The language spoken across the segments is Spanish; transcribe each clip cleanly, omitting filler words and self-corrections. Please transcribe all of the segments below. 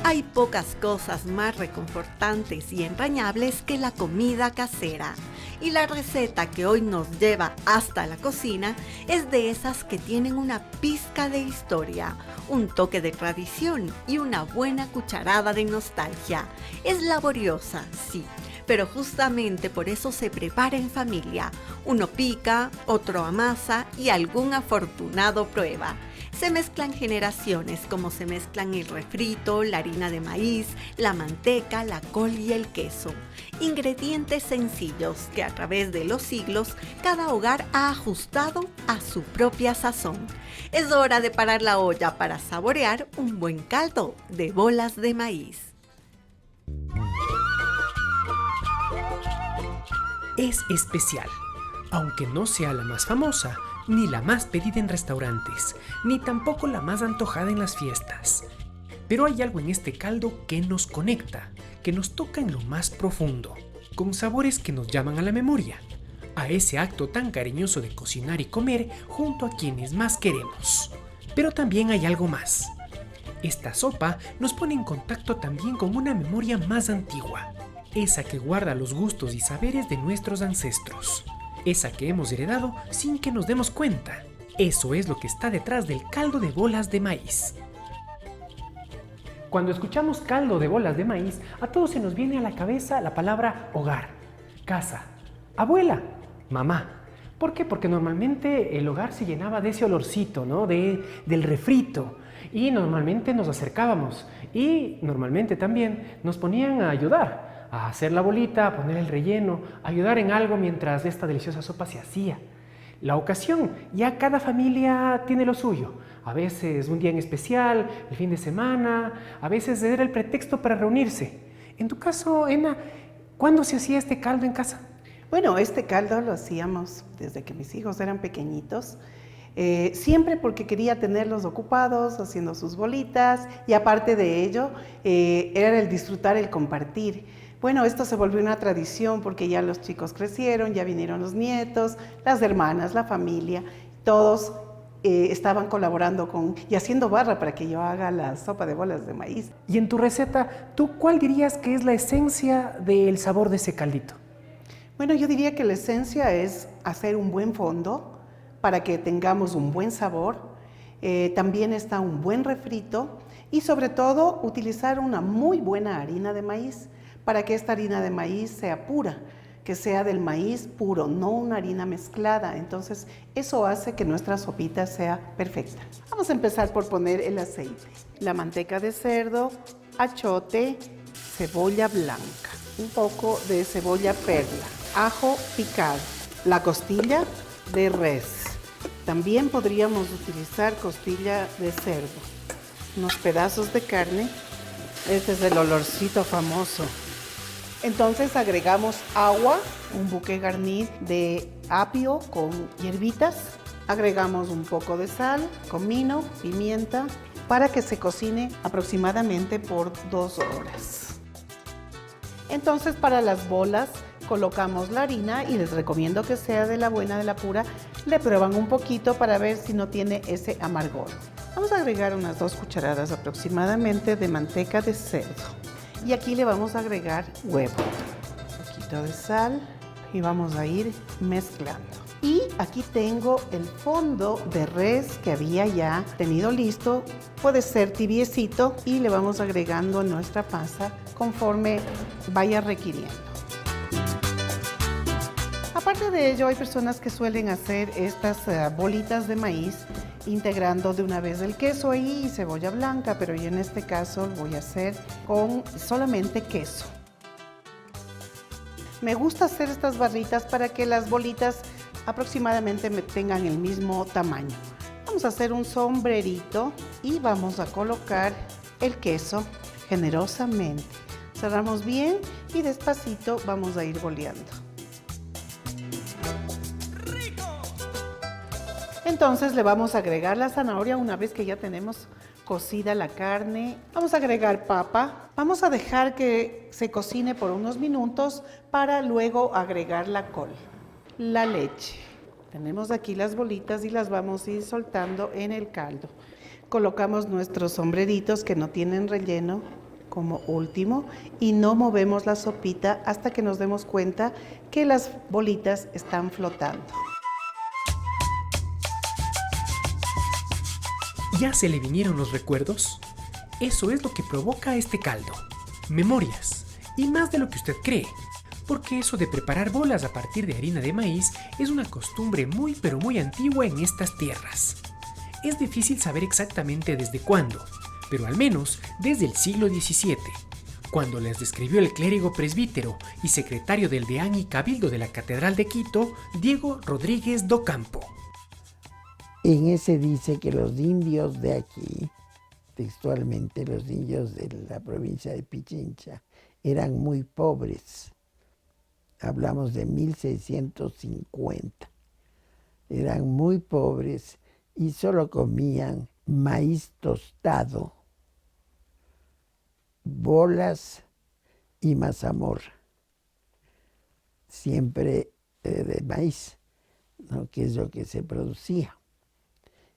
Hay pocas cosas más reconfortantes y entrañables que la comida casera. Y la receta que hoy nos lleva hasta la cocina es de esas que tienen una pizca de historia, un toque de tradición y una buena cucharada de nostalgia. Es laboriosa, sí, pero justamente por eso se prepara en familia. Uno pica, otro amasa y algún afortunado prueba. Se mezclan generaciones como se mezclan el refrito, la harina de maíz, la manteca, la col y el queso. Ingredientes sencillos que a través de los siglos cada hogar ha ajustado a su propia sazón. Es hora de parar la olla para saborear un buen caldo de bolas de maíz. Es especial, aunque no sea la más famosa, ni la más pedida en restaurantes, ni tampoco la más antojada en las fiestas. Pero hay algo en este caldo que nos conecta, que nos toca en lo más profundo, con sabores que nos llaman a la memoria, a ese acto tan cariñoso de cocinar y comer junto a quienes más queremos. Pero también hay algo más. Esta sopa nos pone en contacto también con una memoria más antigua, esa que guarda los gustos y saberes de nuestros ancestros. Esa que hemos heredado sin que nos demos cuenta. Eso es lo que está detrás del caldo de bolas de maíz. Cuando escuchamos caldo de bolas de maíz, a todos se nos viene a la cabeza la palabra hogar, casa, abuela, mamá. ¿Por qué? Porque normalmente el hogar se llenaba de ese olorcito, ¿no? Del refrito. Y normalmente nos acercábamos. Y normalmente también nos ponían a ayudar, a hacer la bolita, a poner el relleno, a ayudar en algo mientras esta deliciosa sopa se hacía. La ocasión, ya cada familia tiene lo suyo. A veces un día en especial, el fin de semana, a veces era el pretexto para reunirse. En tu caso, Ena, ¿cuándo se hacía este caldo en casa? Bueno, este caldo lo hacíamos desde que mis hijos eran pequeñitos, siempre porque quería tenerlos ocupados haciendo sus bolitas y aparte de ello, era el disfrutar, el compartir. Bueno, esto se volvió una tradición porque ya los chicos crecieron, ya vinieron los nietos, las hermanas, la familia, todos estaban colaborando y haciendo barra para que yo haga la sopa de bolas de maíz. Y en tu receta, ¿tú cuál dirías que es la esencia del sabor de ese caldito? Bueno, yo diría que la esencia es hacer un buen fondo para que tengamos un buen sabor. También está un buen refrito y sobre todo utilizar una muy buena harina de maíz para que esta harina de maíz sea pura, que sea del maíz puro, no una harina mezclada. Entonces, eso hace que nuestra sopita sea perfecta. Vamos a empezar por poner el aceite, la manteca de cerdo, achote, cebolla blanca, un poco de cebolla perla, ajo picado, la costilla de res. También podríamos utilizar costilla de cerdo, unos pedazos de carne. Este es el olorcito famoso. Entonces agregamos agua, un buque garni de apio con hierbitas. Agregamos un poco de sal, comino, pimienta, para que se cocine aproximadamente por 2 horas. Entonces para las bolas colocamos la harina y les recomiendo que sea de la buena, de la pura. Le prueban un poquito para ver si no tiene ese amargor. Vamos a agregar unas 2 cucharadas aproximadamente de manteca de cerdo. Y aquí le vamos a agregar huevo, un poquito de sal y vamos a ir mezclando. Y aquí tengo el fondo de res que había ya tenido listo. Puede ser tibiecito y le vamos agregando nuestra masa conforme vaya requiriendo. Aparte de ello, hay personas que suelen hacer estas bolitas de maíz integrando de una vez el queso ahí y cebolla blanca, pero yo en este caso voy a hacer con solamente queso. Me gusta hacer estas barritas para que las bolitas aproximadamente tengan el mismo tamaño. Vamos a hacer un sombrerito y vamos a colocar el queso generosamente. Cerramos bien y despacito vamos a ir boleando. Entonces le vamos a agregar la zanahoria una vez que ya tenemos cocida la carne. Vamos a agregar papa. Vamos a dejar que se cocine por unos minutos para luego agregar la col, la leche. Tenemos aquí las bolitas y las vamos a ir soltando en el caldo. Colocamos nuestros sombreritos que no tienen relleno como último y no movemos la sopita hasta que nos demos cuenta que las bolitas están flotando. ¿Ya se le vinieron los recuerdos? Eso es lo que provoca este caldo. Memorias. Y más de lo que usted cree. Porque eso de preparar bolas a partir de harina de maíz es una costumbre muy pero muy antigua en estas tierras. Es difícil saber exactamente desde cuándo, pero al menos desde el siglo XVII, cuando les describió el clérigo presbítero y secretario del deán y cabildo de la Catedral de Quito, Diego Rodríguez do Campo. En ese dice que los indios de aquí, textualmente los indios de la provincia de Pichincha, eran muy pobres. Hablamos de 1650. Eran muy pobres y solo comían maíz tostado, bolas y mazamorra. Siempre de maíz, ¿no? Que es lo que se producía.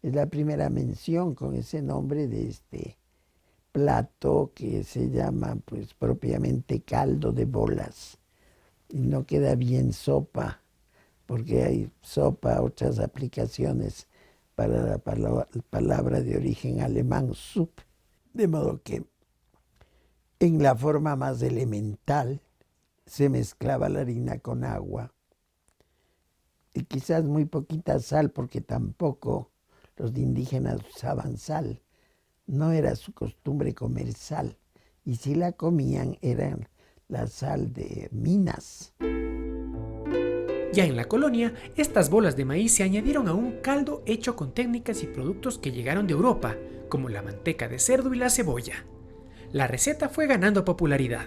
Es la primera mención con ese nombre de este plato que se llama pues propiamente caldo de bolas. Y no queda bien sopa, porque hay sopa, otras aplicaciones para la palabra de origen alemán, Sup. De modo que en la forma más elemental se mezclaba la harina con agua y quizás muy poquita sal, porque tampoco los indígenas usaban sal. No era su costumbre comer sal, y si la comían era la sal de minas. Ya en la colonia, estas bolas de maíz se añadieron a un caldo hecho con técnicas y productos que llegaron de Europa, como la manteca de cerdo y la cebolla. La receta fue ganando popularidad,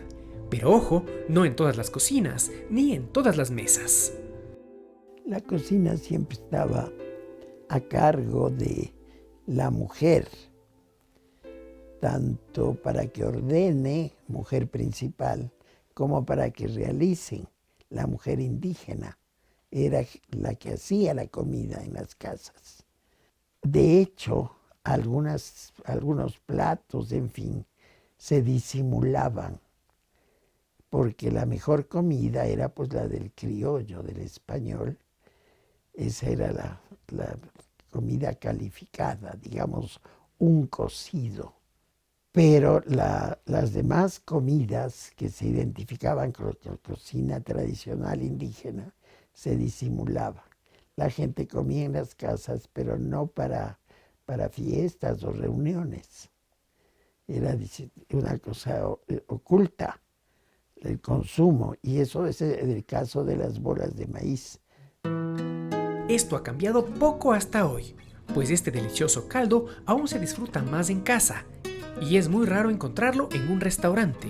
pero ojo, no en todas las cocinas, ni en todas las mesas. La cocina siempre estaba a cargo de la mujer, tanto para que ordene, mujer principal, como para que realicen, la mujer indígena. Era la que hacía la comida en las casas. De hecho, algunos platos, en fin, se disimulaban, porque la mejor comida era pues la del criollo, del español. Esa era la comida calificada, digamos, un cocido. Pero las demás comidas que se identificaban con la cocina tradicional indígena se disimulaban. La gente comía en las casas, pero no para fiestas o reuniones. Era una cosa oculta, el consumo, y eso es el caso de las bolas de maíz. Esto ha cambiado poco hasta hoy, pues este delicioso caldo aún se disfruta más en casa, y es muy raro encontrarlo en un restaurante.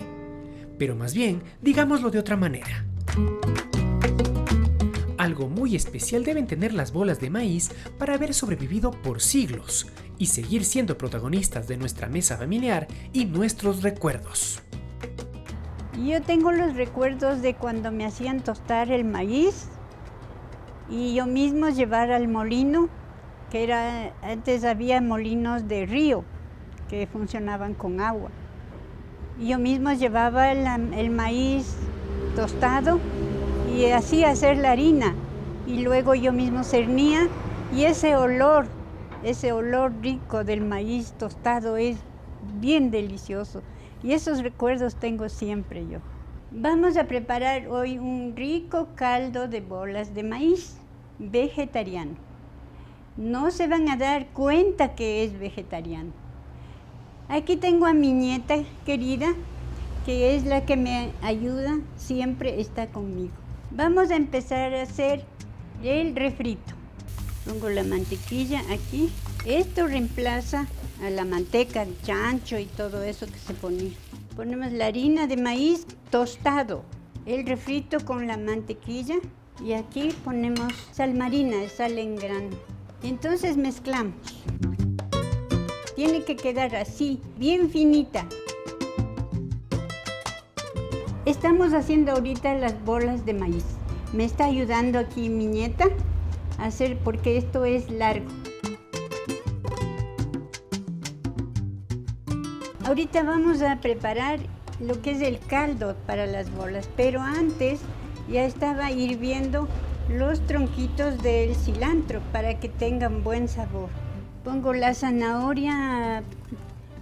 Pero más bien, digámoslo de otra manera. Algo muy especial deben tener las bolas de maíz para haber sobrevivido por siglos y seguir siendo protagonistas de nuestra mesa familiar y nuestros recuerdos. Yo tengo los recuerdos de cuando me hacían tostar el maíz y yo mismo llevar al molino, que antes había molinos de río que funcionaban con agua. Y yo mismo llevaba el maíz tostado y hacía hacer la harina, y luego yo mismo cernía, y ese olor rico del maíz tostado es bien delicioso, y esos recuerdos tengo siempre yo. Vamos a preparar hoy un rico caldo de bolas de maíz vegetariano. No se van a dar cuenta que es vegetariano. Aquí tengo a mi nieta querida, que es la que me ayuda, siempre está conmigo. Vamos a empezar a hacer el refrito. Pongo la mantequilla aquí. Esto reemplaza a la manteca de chancho y todo eso que se ponía. Ponemos la harina de maíz tostado, el refrito con la mantequilla, y aquí ponemos sal marina, sal en grano. Entonces mezclamos. Tiene que quedar así, bien finita. Estamos haciendo ahorita las bolas de maíz. Me está ayudando aquí mi nieta a hacer, porque esto es largo. Ahorita vamos a preparar lo que es el caldo para las bolas, pero antes ya estaba hirviendo los tronquitos del cilantro para que tengan buen sabor. Pongo la zanahoria,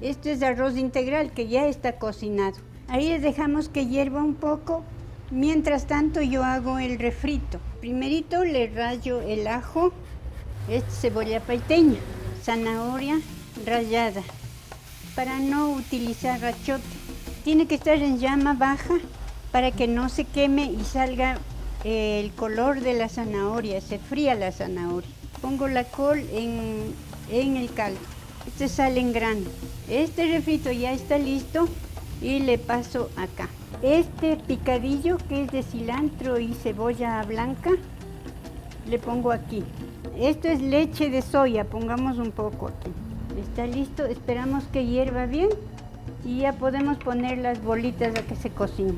esto es arroz integral que ya está cocinado. Ahí les dejamos que hierva un poco. Mientras tanto yo hago el refrito. Primerito le rayo el ajo, cebolla paiteña, zanahoria rallada, para no utilizar achote. Tiene que estar en llama baja para que no se queme y salga el color de la zanahoria, se fría la zanahoria. Pongo la col en el caldo. Este sale en grano. Este refrito ya está listo y le paso acá. Este picadillo que es de cilantro y cebolla blanca, le pongo aquí. Esto es leche de soya, pongamos un poco aquí. Está listo, esperamos que hierva bien y ya podemos poner las bolitas a que se cocinen.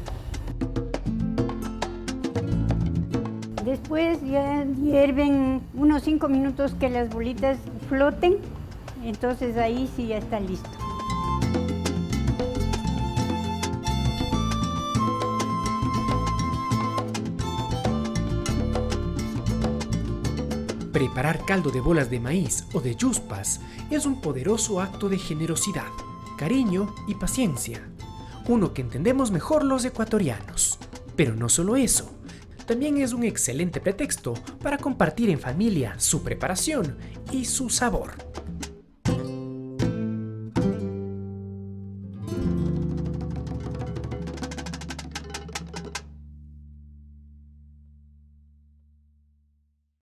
Después ya hierven unos 5 minutos que las bolitas floten, entonces ahí sí ya está listo. Preparar caldo de bolas de maíz o de yuspas es un poderoso acto de generosidad, cariño y paciencia, uno que entendemos mejor los ecuatorianos. Pero no solo eso, también es un excelente pretexto para compartir en familia su preparación y su sabor.